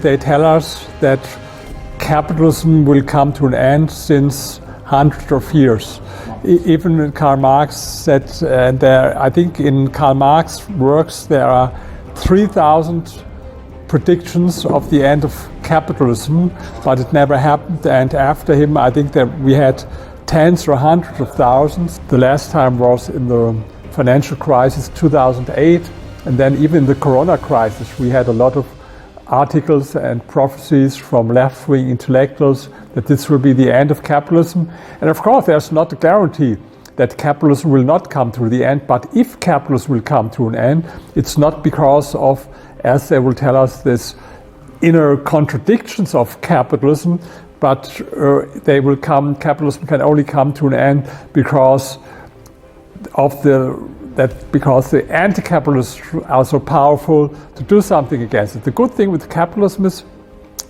they tell us that capitalism will come to an end since hundreds of years. Even Karl Marx said, and I think in Karl Marx's works there are 3,000 predictions of the end of capitalism, but it never happened. And after him, I think that we had tens or hundreds of thousands. The last time was in the financial crisis 2008, and then even in the corona crisis we had a lot of articles and prophecies from left-wing intellectuals that this will be the end of capitalism. And of course there's not a guarantee that capitalism will not come to the end, but if capitalism will come to an end, it's not because of, as they will tell us, this inner contradictions of capitalism, but capitalism can only come to an end because of because the anti-capitalists are so powerful to do something against it. The good thing with capitalism is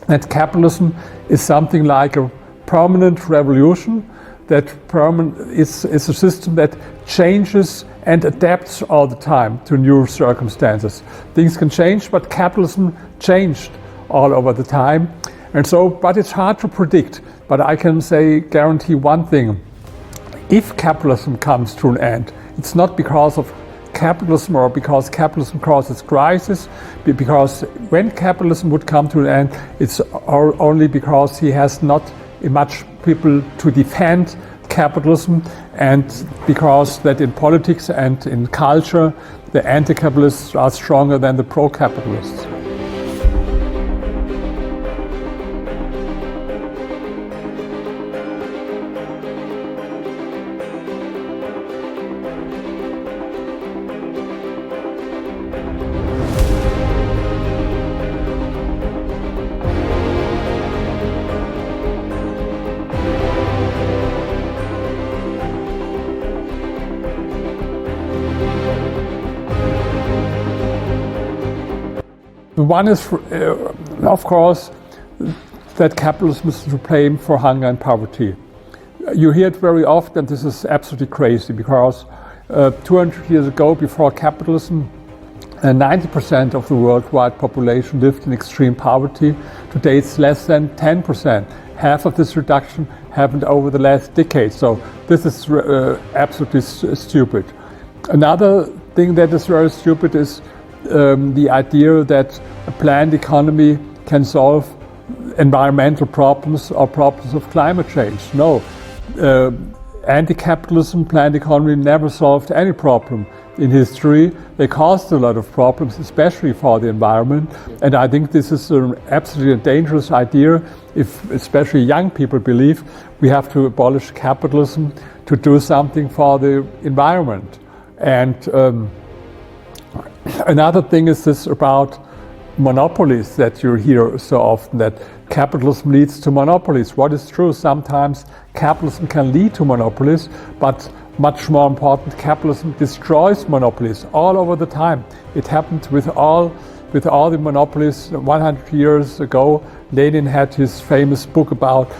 that capitalism is something like a permanent revolution, that is a system that changes and adapts all the time to new circumstances. Things can change, but capitalism changed all over the time. And so, but it's hard to predict. But I can guarantee one thing. If capitalism comes to an end, it's not because of capitalism or because capitalism causes crisis, because when capitalism would come to an end, it's only because he has not much people to defend capitalism, and because that in politics and in culture, the anti-capitalists are stronger than the pro-capitalists. One is, of course, that capitalism is to blame for hunger and poverty. You hear it very often. This is absolutely crazy because 200 years ago, before capitalism, 90% of the worldwide population lived in extreme poverty. Today it's less than 10%. Half of this reduction happened over the last decade. So this is absolutely stupid. Another thing that is very stupid is the idea that a planned economy can solve environmental problems or problems of climate change. No, anti-capitalism, planned economy never solved any problem in history. They caused a lot of problems, especially for the environment. And I think this is an absolutely dangerous idea if especially young people believe we have to abolish capitalism to do something for the environment. And another thing is this about monopolies that you hear so often, that capitalism leads to monopolies. What is true? Sometimes capitalism can lead to monopolies, but much more important, capitalism destroys monopolies all over the time. It happened with all the monopolies 100 years ago. Lenin had his famous book about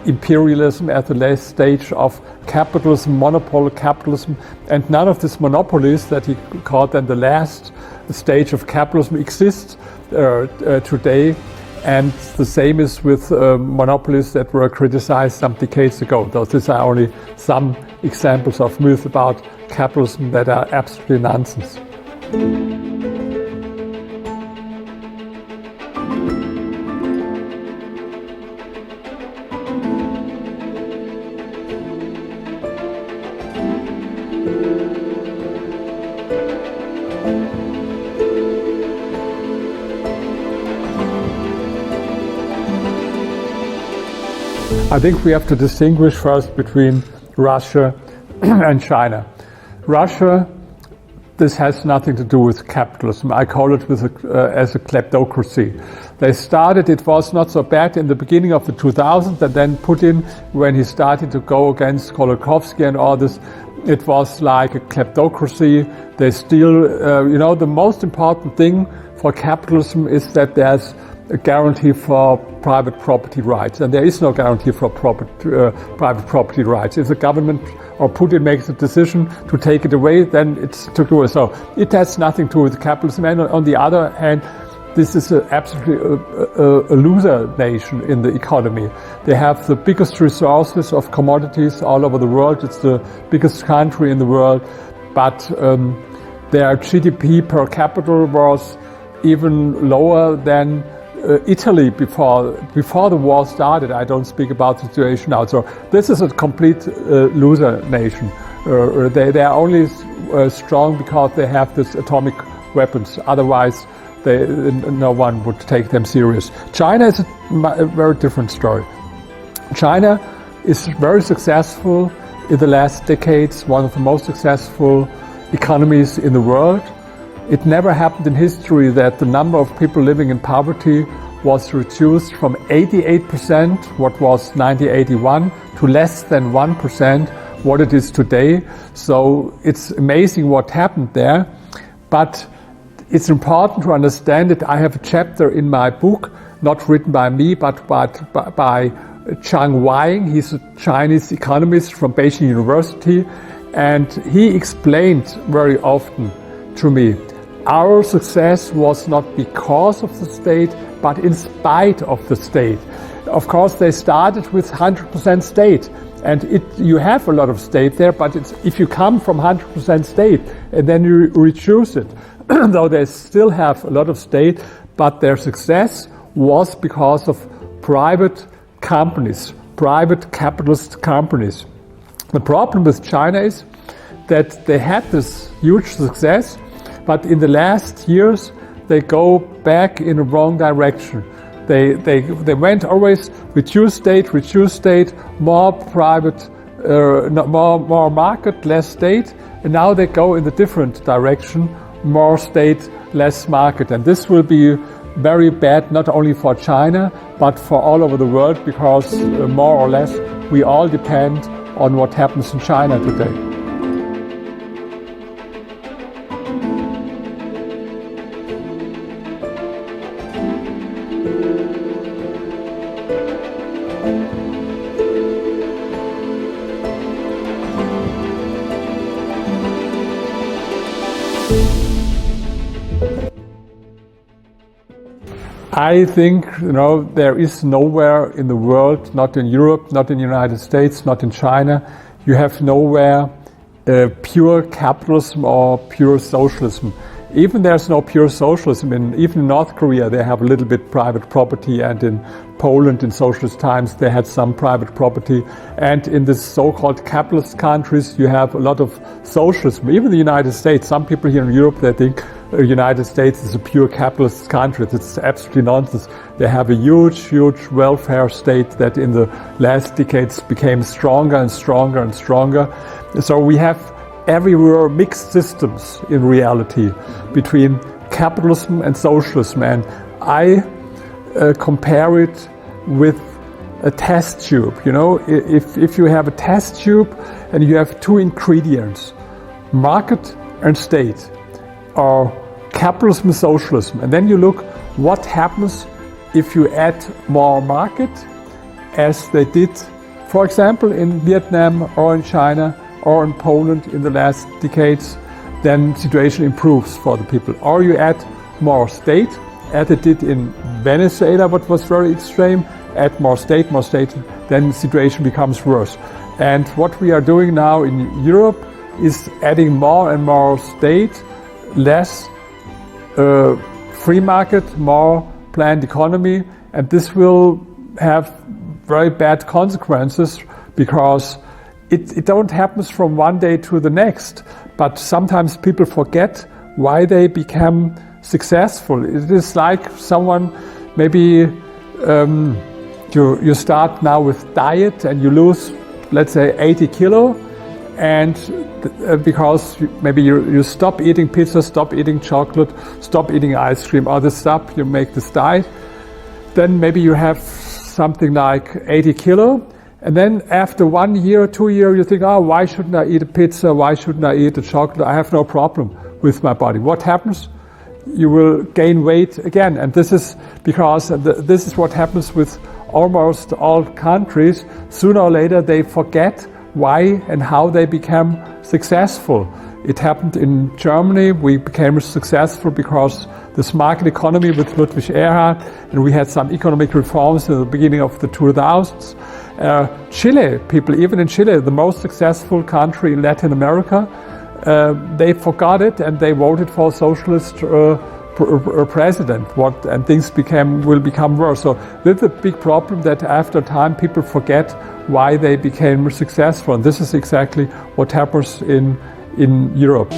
imperialism at the last stage of capitalism, monopoly capitalism, and none of these monopolies that he called then the last stage of capitalism exists today. And the same is with monopolies that were criticized some decades ago. These are only some examples of myths about capitalism that are absolutely nonsense. I think we have to distinguish first between Russia and China. Russia, this has nothing to do with capitalism. I call it as a kleptocracy. They started, it was not so bad in the beginning of the 2000s, and then Putin, when he started to go against Khodorkovsky and all this, it was like a kleptocracy. They still, the most important thing for capitalism is that there's a guarantee for private property rights, and there is no guarantee for private property rights. If the government or Putin makes a decision to take it away, then it's to do it. So it has nothing to do with capitalism. And on the other hand, this is absolutely a loser nation in the economy. They have the biggest resources of commodities all over the world. It's the biggest country in the world, but their GDP per capita was even lower than Italy before the war started. I don't speak about the situation now. So this is a complete loser nation. They are only strong because they have these atomic weapons. Otherwise, no one would take them serious. China is a very different story. China is very successful in the last decades, one of the most successful economies in the world. It never happened in history that the number of people living in poverty was reduced from 88%, what was 1981, to less than 1%, what it is today. So it's amazing what happened there. But it's important to understand it. I have a chapter in my book, not written by me, but by Zhang Weiying. He's a Chinese economist from Beijing University, and he explained very often to me, our success was not because of the state, but in spite of the state. Of course, they started with 100% state, and you have a lot of state there, but if you come from 100% state and then you reduce it, though they still have a lot of state, but their success was because of private companies, private capitalist companies. The problem with China is that they had this huge success, but in the last years they go back in the wrong direction. They went always reduce state, more private, more market, less state, and now they go in the different direction, more state, less market. And this will be very bad not only for China but for all over the world, because more or less we all depend on what happens in China today. I think, there is nowhere in the world, not in Europe, not in the United States, not in China, you have nowhere pure capitalism or pure socialism. Even there's no pure socialism. Even in North Korea they have a little bit private property, and in Poland in socialist times they had some private property, and in the so-called capitalist countries you have a lot of socialism. Even the United States, some people here in Europe, they think the United States is a pure capitalist country. It's absolutely nonsense. They have a huge welfare state that in the last decades became stronger and stronger and stronger. So we have everywhere mixed systems in reality between capitalism and socialism, and I compare it with a test tube. If you have a test tube and you have two ingredients, market and state, or capitalism and socialism, and then you look what happens if you add more market, as they did, for example, in Vietnam or in China or in Poland in the last decades, then situation improves for the people. Or you add more state, as it did in Venezuela, what was very extreme, add more state, then the situation becomes worse. And what we are doing now in Europe is adding more and more state, less free market, more planned economy, and this will have very bad consequences, because it don't happen from one day to the next, but sometimes people forget why they become successful. It is like someone, maybe you start now with diet and you lose, let's say, 80 kilo, and because maybe you stop eating pizza, stop eating chocolate, stop eating ice cream, all this stuff, you make this diet, then maybe you have something like 80 kilo, and then after 1 year, 2 years, you think, why shouldn't I eat a pizza, why shouldn't I eat a chocolate, I have no problem with my body. What happens? You will gain weight again, and this is because this is what happens with almost all countries. Sooner or later they forget why and how they become successful. It happened in Germany. We became successful because this market economy with Ludwig Erhard, and we had some economic reforms in the beginning of the 2000s. Chile, people even in Chile, the most successful country in Latin America, they forgot it and they voted for a socialist president. And things will become worse. So that's a big problem, that after time people forget why they became successful. And this is exactly what happens in Europe.